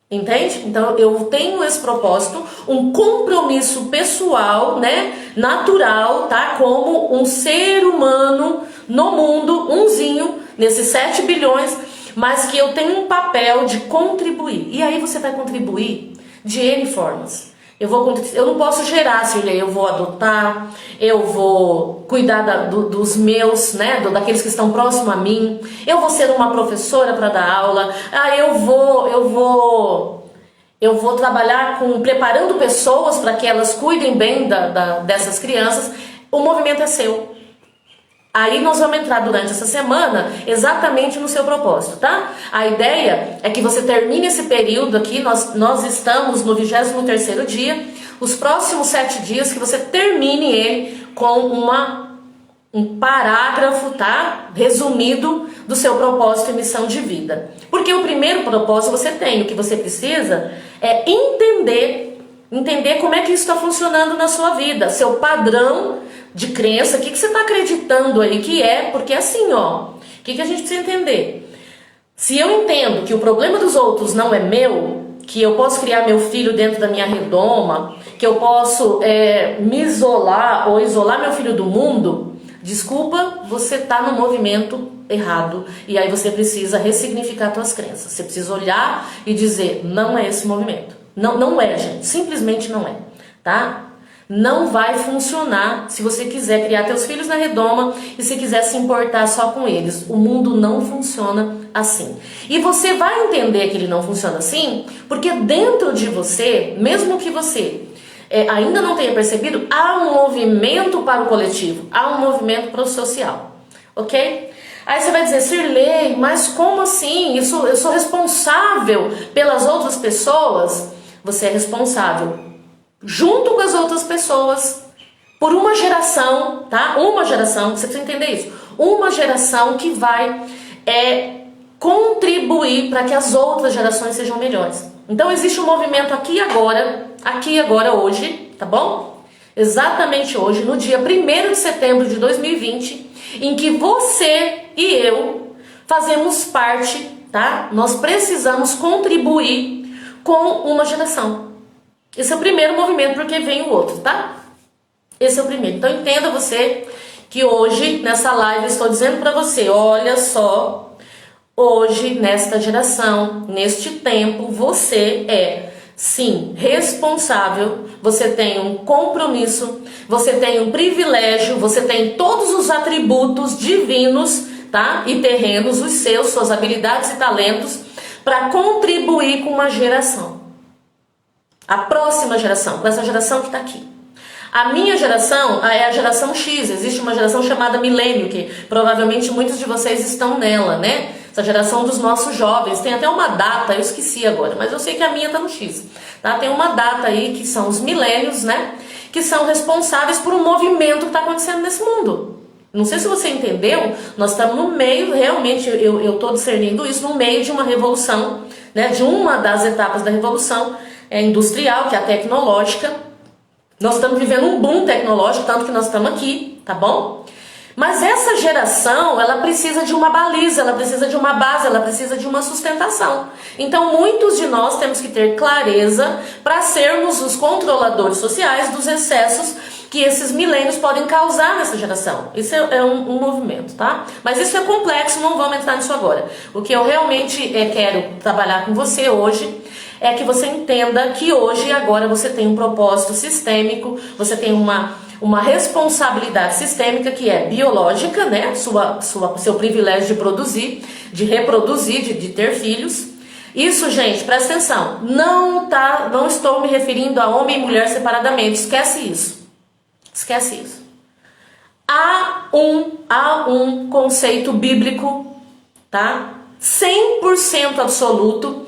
Entende? Então eu tenho esse propósito, um compromisso pessoal, né, natural, tá? Como um ser humano no mundo, umzinho, nesses 7 bilhões, mas que eu tenho um papel de contribuir. E aí você vai contribuir de N formas. Eu não posso gerar, Silvia, eu vou adotar, eu vou cuidar dos meus, né, daqueles que estão próximos a mim, eu vou ser uma professora para dar aula, eu vou trabalhar preparando pessoas para que elas cuidem bem dessas crianças. O movimento é seu. Aí nós vamos entrar durante essa semana exatamente no seu propósito, tá? A ideia é que você termine esse período aqui, nós estamos no 23º dia, os próximos 7 dias que você termine ele com um parágrafo, tá? Resumido do seu propósito e missão de vida. Porque o primeiro propósito você tem, o que você precisa é entender como é que isso está funcionando na sua vida, seu padrão de crença, o que você está acreditando aí que é, porque assim, ó, o que a gente precisa entender? Se eu entendo que o problema dos outros não é meu, que eu posso criar meu filho dentro da minha redoma, que eu posso me isolar ou isolar meu filho do mundo, desculpa, você está no movimento errado e aí você precisa ressignificar suas crenças. Você precisa olhar e dizer, não é esse movimento. Não é, gente, simplesmente não é, tá? Não vai funcionar se você quiser criar teus filhos na redoma e se quiser se importar só com eles. O mundo não funciona assim. E você vai entender que ele não funciona assim, porque dentro de você, mesmo que você ainda não tenha percebido, há um movimento para o coletivo, há um movimento para o social, ok? Aí você vai dizer, Sirlei, mas como assim? Eu sou responsável pelas outras pessoas? Você é responsável junto com as outras pessoas, por uma geração, tá? Uma geração, você precisa entender isso. Uma geração que vai contribuir para que as outras gerações sejam melhores. Então existe um movimento aqui e agora, hoje, tá bom? Exatamente hoje, no dia 1º de setembro de 2020, em que você e eu fazemos parte, tá? Nós precisamos contribuir com uma geração. Esse é o primeiro movimento, porque vem o outro, tá? Esse é o primeiro. Então entenda você que hoje, nessa live, estou dizendo para você, olha só, hoje, nesta geração, neste tempo, você é, sim, responsável, você tem um compromisso, você tem um privilégio, você tem todos os atributos divinos, tá? E terrenos, suas habilidades e talentos, para contribuir com uma geração. A próxima geração, com essa geração que está aqui. A minha geração é a geração X, existe uma geração chamada milênio, que provavelmente muitos de vocês estão nela, né? Essa geração dos nossos jovens, tem até uma data, eu esqueci agora, mas eu sei que a minha tá no X, tá? Tem uma data aí que são os milênios, né? Que são responsáveis por um movimento que está acontecendo nesse mundo. Não sei se você entendeu, nós estamos no meio, realmente eu estou discernindo isso, no meio de uma revolução, né? De uma das etapas da revolução industrial, que é a tecnológica. Nós estamos vivendo um boom tecnológico, tanto que nós estamos aqui, tá bom? Mas essa geração, ela precisa de uma baliza, ela precisa de uma base, ela precisa de uma sustentação. Então, muitos de nós temos que ter clareza para sermos os controladores sociais dos excessos que esses milênios podem causar nessa geração. Isso é um movimento, tá? Mas isso é complexo, não vamos entrar nisso agora. O que eu realmente quero trabalhar com você hoje é que você entenda que hoje e agora você tem um propósito sistêmico, você tem uma responsabilidade sistêmica que é biológica, né? Seu privilégio de produzir, de reproduzir, de ter filhos. Isso, gente, presta atenção, não estou me referindo a homem e mulher separadamente, esquece isso. Esquece isso. Há um conceito bíblico, tá? 100% absoluto.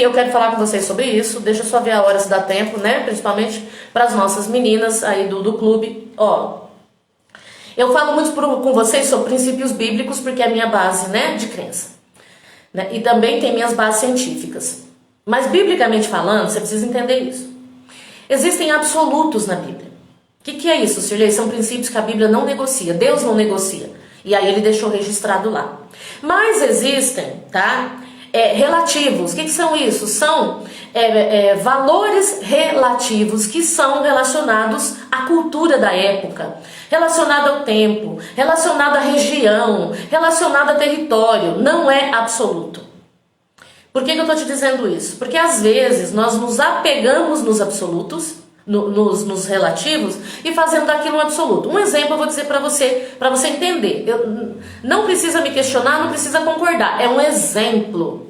Eu quero falar com vocês sobre isso. Deixa eu só ver a hora se dá tempo, né? Principalmente para as nossas meninas aí do clube. Ó, eu falo muito com vocês sobre princípios bíblicos porque é a minha base, né, de crença, né? E também tem minhas bases científicas. Mas biblicamente falando, você precisa entender isso. Existem absolutos na Bíblia. O que é isso, Cirlei? São princípios que a Bíblia não negocia, Deus não negocia. E aí ele deixou registrado lá. Mas existem, tá? Relativos. O que são isso? São valores relativos que são relacionados à cultura da época, relacionado ao tempo, relacionado à região, relacionado a território. Não é absoluto. Por que eu estou te dizendo isso? Porque às vezes nós nos apegamos nos absolutos, nos relativos, e fazendo daquilo um absoluto. Um exemplo eu vou dizer para você entender. Não precisa me questionar, não precisa concordar. É um exemplo.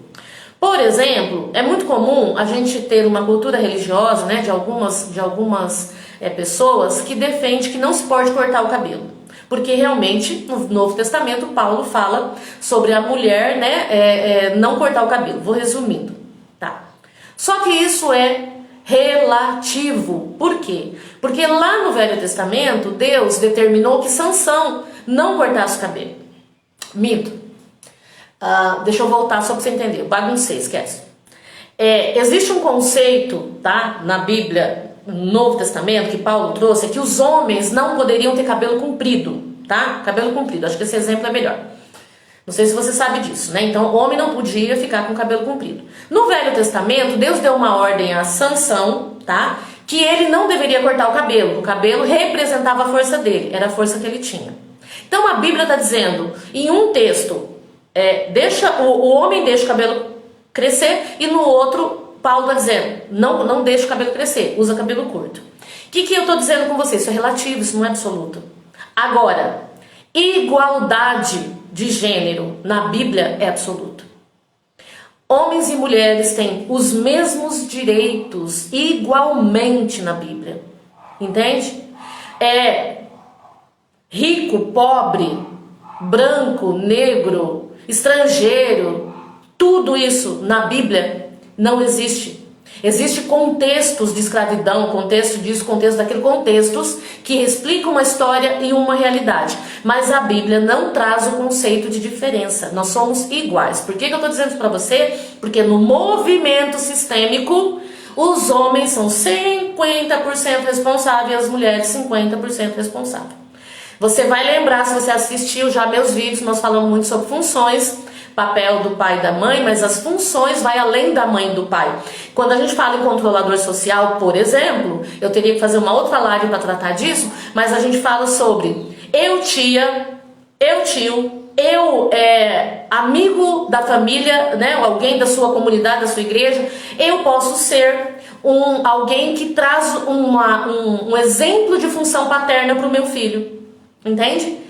Por exemplo, é muito comum a gente ter uma cultura religiosa, né, de algumas pessoas que defende que não se pode cortar o cabelo. Porque realmente no Novo Testamento Paulo fala sobre a mulher, né, não cortar o cabelo. Vou resumindo, tá? Só que isso é relativo. Por quê? Porque lá no Velho Testamento, Deus determinou que Sansão não cortasse o cabelo. Mito. Deixa eu voltar só para você entender. Baguncei, esquece. Existe um conceito, tá, na Bíblia, no Novo Testamento, que Paulo trouxe, é que os homens não poderiam ter cabelo comprido, tá? Cabelo comprido. Acho que esse exemplo é melhor. Não sei se você sabe disso, né? Então, o homem não podia ficar com o cabelo comprido. No Velho Testamento, Deus deu uma ordem a Sansão, tá? Que ele não deveria cortar o cabelo. O cabelo representava a força dele, era a força que ele tinha. Então, a Bíblia está dizendo, em um texto, o homem deixa o cabelo crescer, e no outro, Paulo está dizendo, não deixa o cabelo crescer, usa cabelo curto. O que eu estou dizendo com você? Isso é relativo, isso não é absoluto. Agora, igualdade de gênero na Bíblia é absoluto. Homens e mulheres têm os mesmos direitos igualmente na Bíblia. Entende? Rico, pobre, branco, negro, estrangeiro, tudo isso na Bíblia não existe. Existem contextos de escravidão, contexto disso, contexto daquilo, contextos que explicam uma história e uma realidade. Mas a Bíblia não traz o conceito de diferença. Nós somos iguais. Por que eu estou dizendo isso para você? Porque no movimento sistêmico, os homens são 50% responsáveis e as mulheres 50% responsáveis. Você vai lembrar, se você assistiu já meus vídeos, nós falamos muito sobre funções, papel do pai e da mãe, mas as funções vai além da mãe e do pai. Quando a gente fala em controlador social, por exemplo, eu teria que fazer uma outra live para tratar disso, mas a gente fala sobre eu tia, eu tio, eu amigo da família, né, alguém da sua comunidade, da sua igreja. Eu posso ser alguém que traz um exemplo de função paterna para o meu filho, entende?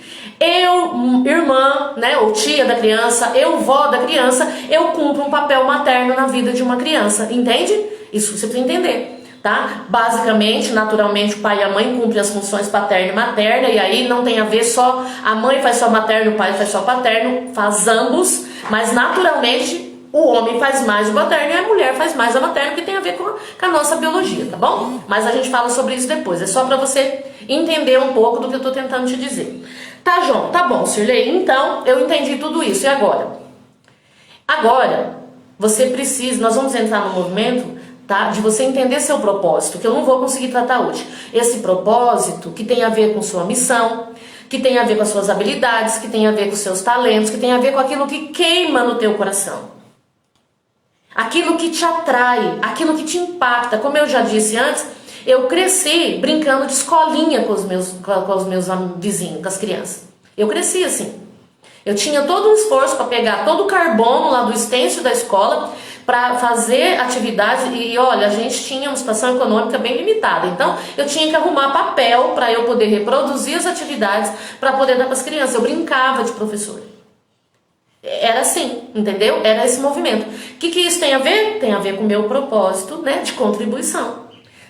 Eu, irmã, né, ou tia da criança, eu, vó da criança, eu cumpro um papel materno na vida de uma criança, entende? Isso você precisa entender. tá? Basicamente, naturalmente, o pai e a mãe cumprem as funções paterna e materna, e aí não tem a ver só a mãe faz só materno, o pai faz só paterno, faz ambos, mas naturalmente o homem faz mais o paterno e a mulher faz mais a materna, que tem a ver com a nossa biologia, tá bom? Mas a gente fala sobre isso depois, é só pra você entender um pouco do que eu tô tentando te dizer. Tá, João? Tá bom, Cirlei, então eu entendi tudo isso, e agora? Agora, você precisa, nós vamos entrar no movimento, tá? De você entender seu propósito, que eu não vou conseguir tratar hoje. Esse propósito que tem a ver com sua missão, que tem a ver com as suas habilidades, que tem a ver com os seus talentos, que tem a ver com aquilo que queima no teu coração. Aquilo que te atrai, aquilo que te impacta. Como eu já disse antes, eu cresci brincando de escolinha com os meus vizinhos, com as crianças. Eu cresci assim. Eu tinha todo um esforço para pegar todo o carbono lá do estêncil da escola para fazer atividades. E olha, a gente tinha uma situação econômica bem limitada. Então eu tinha que arrumar papel para eu poder reproduzir as atividades para poder dar para as crianças. Eu brincava de professor. Era assim, entendeu? Era esse movimento. O que isso tem a ver? Tem a ver com o meu propósito, né, de contribuição.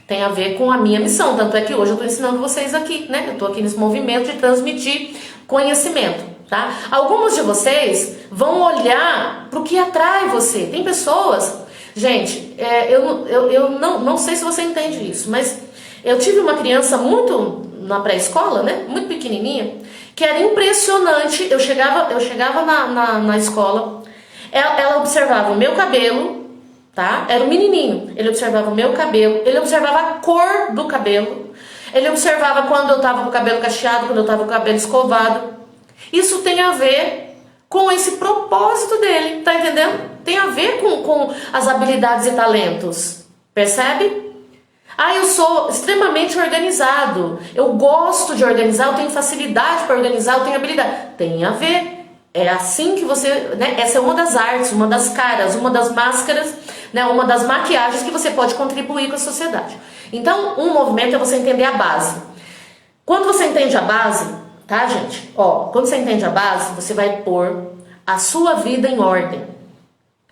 Tem a ver com a minha missão. Tanto é que hoje eu estou ensinando vocês aqui, né? Eu estou aqui nesse movimento de transmitir conhecimento, tá? Algumas de vocês vão olhar para o que atrai você. Tem pessoas... Gente, eu não sei se você entende isso, mas eu tive uma criança muito na pré-escola, né? Muito pequenininha, que era impressionante. Eu chegava na escola, ela observava o meu cabelo, tá? Era um menininho. Ele observava o meu cabelo, ele observava a cor do cabelo, ele observava quando eu tava com o cabelo cacheado, quando eu tava com o cabelo escovado. Isso tem a ver com esse propósito dele, tá entendendo? Tem a ver com as habilidades e talentos, percebe? Ah, eu sou extremamente organizado, eu gosto de organizar, eu tenho facilidade para organizar, eu tenho habilidade. Tem a ver. É assim que você, né? Essa é uma das artes, uma das caras, uma das máscaras, né? Uma das maquiagens que você pode contribuir com a sociedade. Então, um movimento é você entender a base. Quando você entende a base, tá, gente? Ó, quando você entende a base, você vai pôr a sua vida em ordem.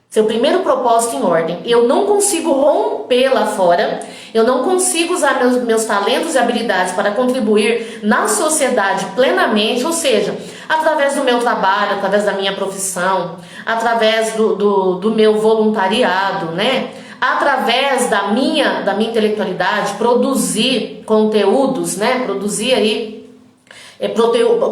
Seu primeiro propósito em ordem. Eu não consigo romper lá fora, eu não consigo usar meus talentos e habilidades para contribuir na sociedade plenamente, ou seja, através do meu trabalho, através da minha profissão, através do meu voluntariado, né? Através da minha intelectualidade, produzir conteúdos, né? Produzir aí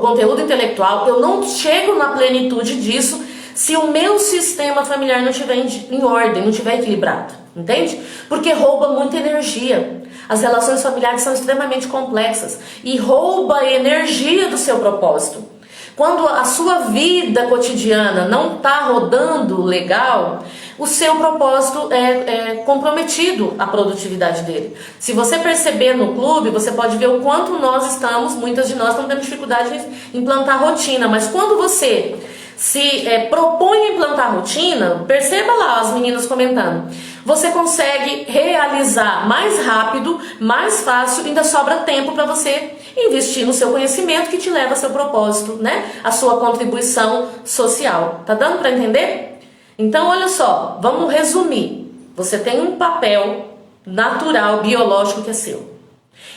conteúdo intelectual. Eu não chego na plenitude disso se o meu sistema familiar não estiver em ordem, não estiver equilibrado, entende? Porque rouba muita energia. As relações familiares são extremamente complexas e rouba a energia do seu propósito. Quando a sua vida cotidiana não está rodando legal, o seu propósito é comprometido, a produtividade dele. Se você perceber no clube, você pode ver o quanto muitas de nós estamos tendo dificuldade em implantar rotina, mas quando você se propõe a implantar rotina, perceba lá as meninas comentando, você consegue realizar mais rápido, mais fácil, ainda sobra tempo para você investir no seu conhecimento que te leva ao seu propósito, né? A sua contribuição social. Tá dando para entender? Então, olha só, vamos resumir. Você tem um papel natural, biológico que é seu.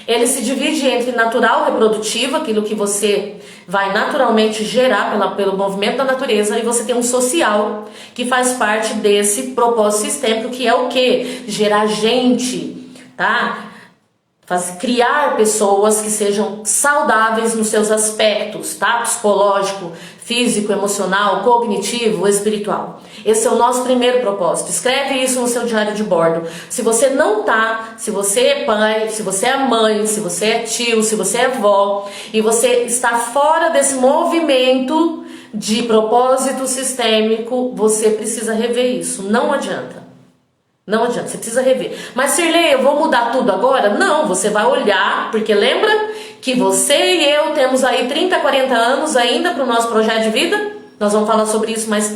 Ele se divide entre natural, reprodutivo, aquilo que você vai naturalmente gerar pelo movimento da natureza, e você tem um social, que faz parte desse propósito sistêmico, que é o quê? Gerar gente, tá? Criar pessoas que sejam saudáveis nos seus aspectos, tá? Psicológico, físico, emocional, cognitivo, espiritual. Esse é o nosso primeiro propósito. Escreve isso no seu diário de bordo. Se você não tá, se você é pai, se você é mãe, se você é tio, se você é avó, e você está fora desse movimento de propósito sistêmico, você precisa rever isso. Não adianta. Não adianta, você precisa rever. Mas Cirlei, eu vou mudar tudo agora? Não, você vai olhar, porque lembra que você e eu temos aí 30, 40 anos ainda para o nosso projeto de vida? Nós vamos falar sobre isso mais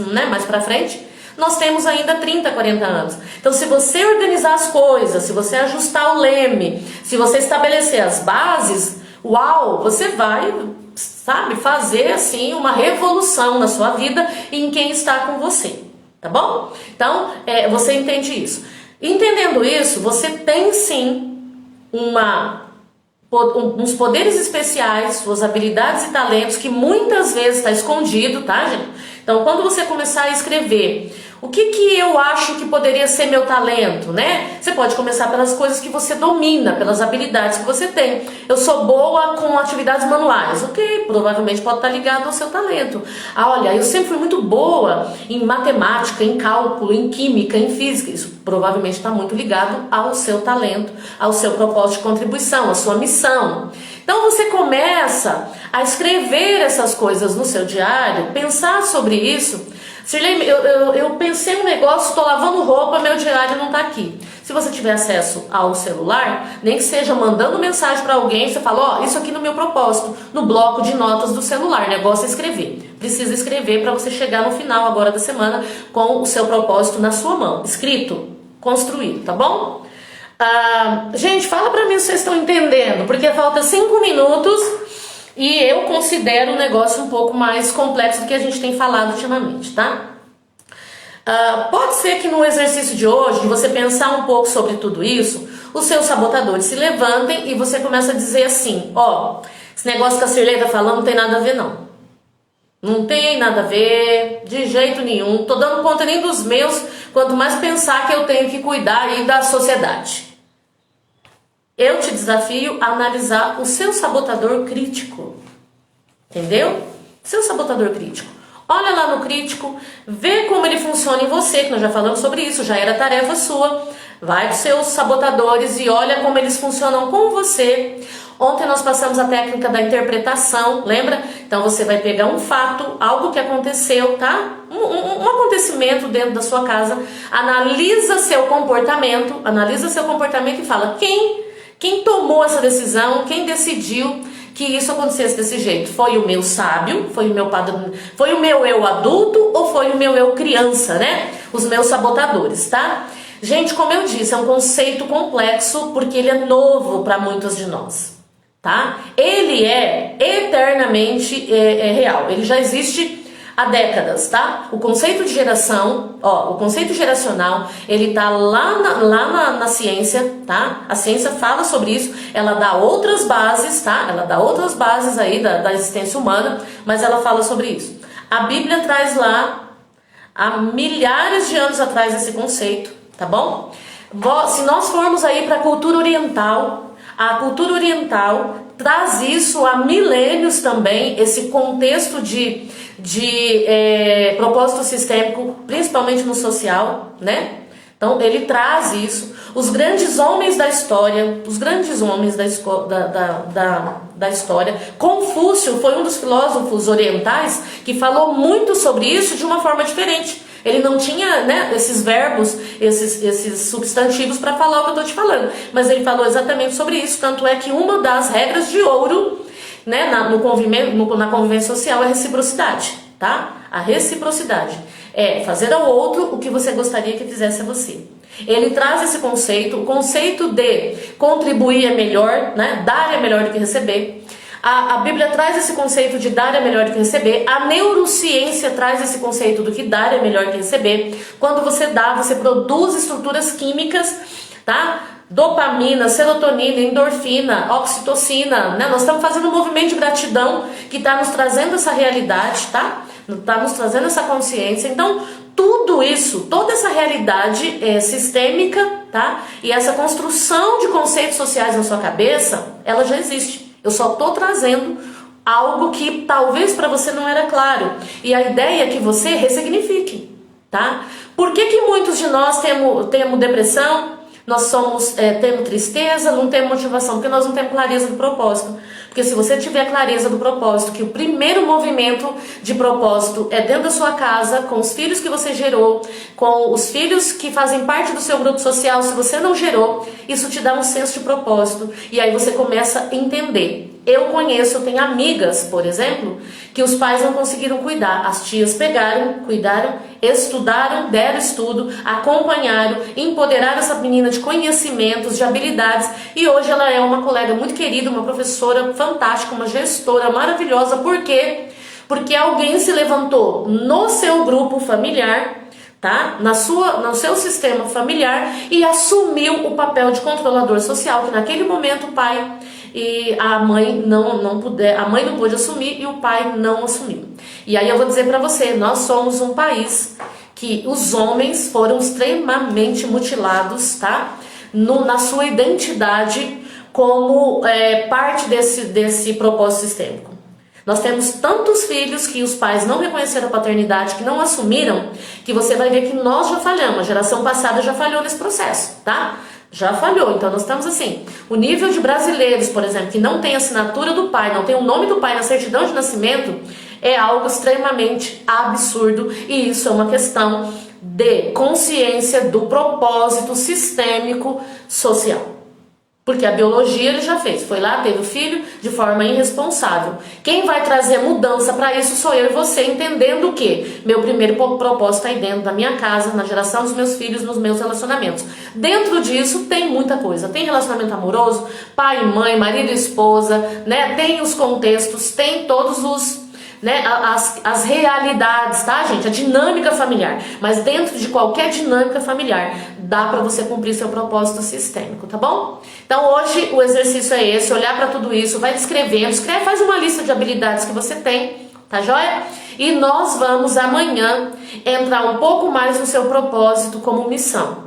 pra frente. Nós temos ainda 30, 40 anos. Então, se você organizar as coisas, se você ajustar o leme, se você estabelecer as bases, uau, você vai, sabe, fazer assim uma revolução na sua vida e em quem está com você. Tá bom? Então, você entende isso. Entendendo isso, você tem sim uns poderes especiais, suas habilidades e talentos que muitas vezes está escondido, tá, gente? Então, quando você começar a escrever o que eu acho que poderia ser meu talento, né? Você pode começar pelas coisas que você domina, pelas habilidades que você tem. Eu sou boa com atividades manuais, ok? Provavelmente pode estar ligado ao seu talento. Ah, olha, eu sempre fui muito boa em matemática, em cálculo, em química, em física. Isso provavelmente está muito ligado ao seu talento, ao seu propósito de contribuição, à sua missão. Então você começa a escrever essas coisas no seu diário, pensar sobre isso. Sirlei, eu pensei um negócio, estou lavando roupa, meu diário não está aqui. Se você tiver acesso ao celular, nem que seja mandando mensagem para alguém, você fala, ó, isso aqui no meu propósito, no bloco de notas do celular, negócio é escrever. Precisa escrever para você chegar no final agora da semana com o seu propósito na sua mão, escrito, construído, tá bom? Gente, fala para mim se vocês estão entendendo, porque falta 5 minutos e eu considero o negócio um pouco mais complexo do que a gente tem falado ultimamente, tá? Pode ser que no exercício de hoje, de você pensar um pouco sobre tudo isso, os seus sabotadores se levantem e você começa a dizer assim, ó, esse negócio que a Sirlei tá falando não tem nada a ver não. Não tem nada a ver, de jeito nenhum, tô dando conta nem dos meus, quanto mais pensar que eu tenho que cuidar aí da sociedade. Eu te desafio a analisar o seu sabotador crítico, entendeu? Seu sabotador crítico. Olha lá no crítico, vê como ele funciona em você, que nós já falamos sobre isso, já era tarefa sua. Vai para os seus sabotadores e olha como eles funcionam com você. Ontem nós passamos a técnica da interpretação, lembra? Então você vai pegar um fato, algo que aconteceu, tá? Um acontecimento dentro da sua casa, analisa seu comportamento e fala quem tomou essa decisão, quem decidiu que isso acontecesse desse jeito? Foi o meu sábio, foi o meu padrão, foi o meu eu adulto ou foi o meu eu criança, né? Os meus sabotadores, tá? Gente, como eu disse, é um conceito complexo porque ele é novo para muitos de nós, tá? Ele é eternamente real, ele já existe há décadas, tá? O conceito de geração, o conceito geracional, ele tá lá na ciência, tá? A ciência fala sobre isso, ela dá outras bases, tá? Ela dá outras bases aí da existência humana, mas ela fala sobre isso. A Bíblia traz lá, há milhares de anos atrás, esse conceito, tá bom? Se nós formos aí para a cultura oriental traz isso há milênios também, esse contexto de propósito sistêmico, principalmente no social, né? Então ele traz isso. Os grandes homens da história, da história, Confúcio foi um dos filósofos orientais que falou muito sobre isso de uma forma diferente. Ele não tinha, né, esses verbos, esses substantivos para falar o que eu estou te falando. Mas ele falou exatamente sobre isso. Tanto é que uma das regras de ouro, né, na convivência social é a reciprocidade, tá? A reciprocidade é fazer ao outro o que você gostaria que fizesse a você. Ele traz esse conceito, o conceito de contribuir é melhor, né? Dar é melhor do que receber. A Bíblia traz esse conceito de dar é melhor do que receber. A neurociência traz esse conceito do que dar é melhor que receber. Quando você dá, você produz estruturas químicas, tá? Dopamina, serotonina, endorfina, oxitocina, né? Nós estamos fazendo um movimento de gratidão que está nos trazendo essa realidade, tá? Está nos trazendo essa consciência. Então, tudo isso, toda essa realidade sistêmica, tá? E essa construção de conceitos sociais na sua cabeça, ela já existe. Eu só estou trazendo algo que talvez para você não era claro. E a ideia é que você ressignifique, tá? Por que muitos de nós temos depressão? Nós temos tristeza, não temos motivação, porque nós não temos clareza do propósito. Porque se você tiver clareza do propósito, que o primeiro movimento de propósito é dentro da sua casa, com os filhos que você gerou, com os filhos que fazem parte do seu grupo social, se você não gerou, isso te dá um senso de propósito. E aí você começa a entender. Eu tenho amigas, por exemplo, que os pais não conseguiram cuidar. As tias pegaram, cuidaram, estudaram, deram estudo, acompanharam, empoderaram essa menina de conhecimentos, de habilidades. E hoje ela é uma colega muito querida, uma professora fantástica, uma gestora maravilhosa. Por quê? Porque alguém se levantou no seu grupo familiar, tá? No seu sistema familiar e assumiu o papel de controlador social, que naquele momento o pai e a mãe a mãe não pôde assumir e o pai não assumiu. E aí eu vou dizer para você, nós somos um país que os homens foram extremamente mutilados, tá? Na sua identidade como parte desse propósito sistêmico. Nós temos tantos filhos que os pais não reconheceram a paternidade, que não assumiram, que você vai ver que nós já falhamos, a geração passada já falhou nesse processo, tá? Já falhou, então nós estamos assim, o nível de brasileiros, por exemplo, que não tem assinatura do pai, não tem o nome do pai na certidão de nascimento, é algo extremamente absurdo e isso é uma questão de consciência do propósito sistêmico social. Porque a biologia ele já fez, foi lá, teve o filho de forma irresponsável. Quem vai trazer mudança para isso sou eu e você, entendendo que meu primeiro propósito está aí dentro da minha casa, na geração dos meus filhos, nos meus relacionamentos. Dentro disso tem muita coisa, tem relacionamento amoroso, pai e mãe, marido e esposa, né? Tem os contextos, tem todos os... as realidades, tá, gente? A dinâmica familiar. Mas dentro de qualquer dinâmica familiar, dá para você cumprir seu propósito sistêmico, tá bom? Então hoje o exercício é esse, olhar para tudo isso, vai descrevendo, faz uma lista de habilidades que você tem, tá joia? E nós vamos amanhã entrar um pouco mais no seu propósito como missão,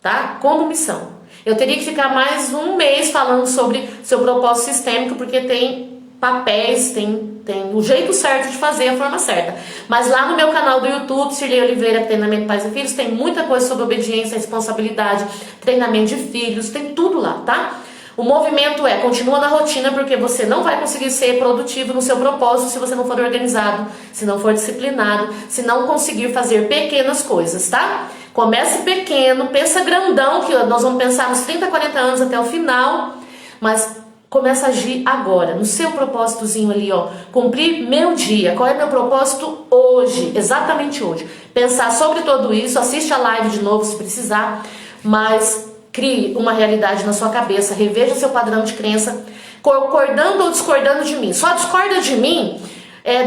tá? Como missão. Eu teria que ficar mais um mês falando sobre seu propósito sistêmico, porque tem papéis, tem o jeito certo de fazer, a forma certa. Mas lá no meu canal do YouTube, Cirlei Oliveira, Treinamento Pais e Filhos, tem muita coisa sobre obediência, responsabilidade, treinamento de filhos, tem tudo lá, tá? O movimento continua na rotina, porque você não vai conseguir ser produtivo no seu propósito se você não for organizado, se não for disciplinado, se não conseguir fazer pequenas coisas, tá? Comece pequeno, pensa grandão, que nós vamos pensar nos 30, 40 anos até o final, mas... começa a agir agora, no seu propósitozinho ali, ó. Cumprir meu dia. Qual é meu propósito hoje? Exatamente hoje. Pensar sobre tudo isso, assiste a live de novo se precisar, mas crie uma realidade na sua cabeça, reveja seu padrão de crença, concordando ou discordando de mim. Só discorda de mim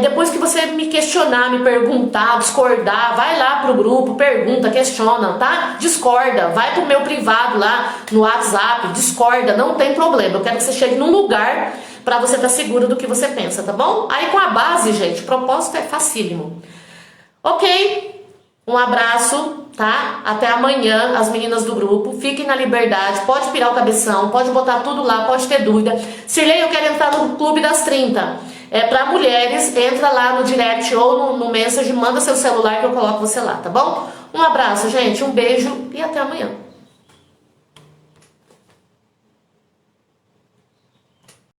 depois que você me questionar, me perguntar, discordar, vai lá pro grupo, pergunta, questiona, tá? Discorda, vai pro meu privado lá no WhatsApp, discorda, não tem problema. Eu quero que você chegue num lugar pra você estar seguro do que você pensa, tá bom? Aí com a base, gente, o propósito é facílimo. Ok? Um abraço, tá? Até amanhã, as meninas do grupo. Fiquem na liberdade, pode pirar o cabeção, pode botar tudo lá, pode ter dúvida. Cirlei, eu quero entrar no Clube das 30. Para mulheres, entra lá no direct ou no message, manda seu celular que eu coloco você lá, tá bom? Um abraço, gente, um beijo e até amanhã.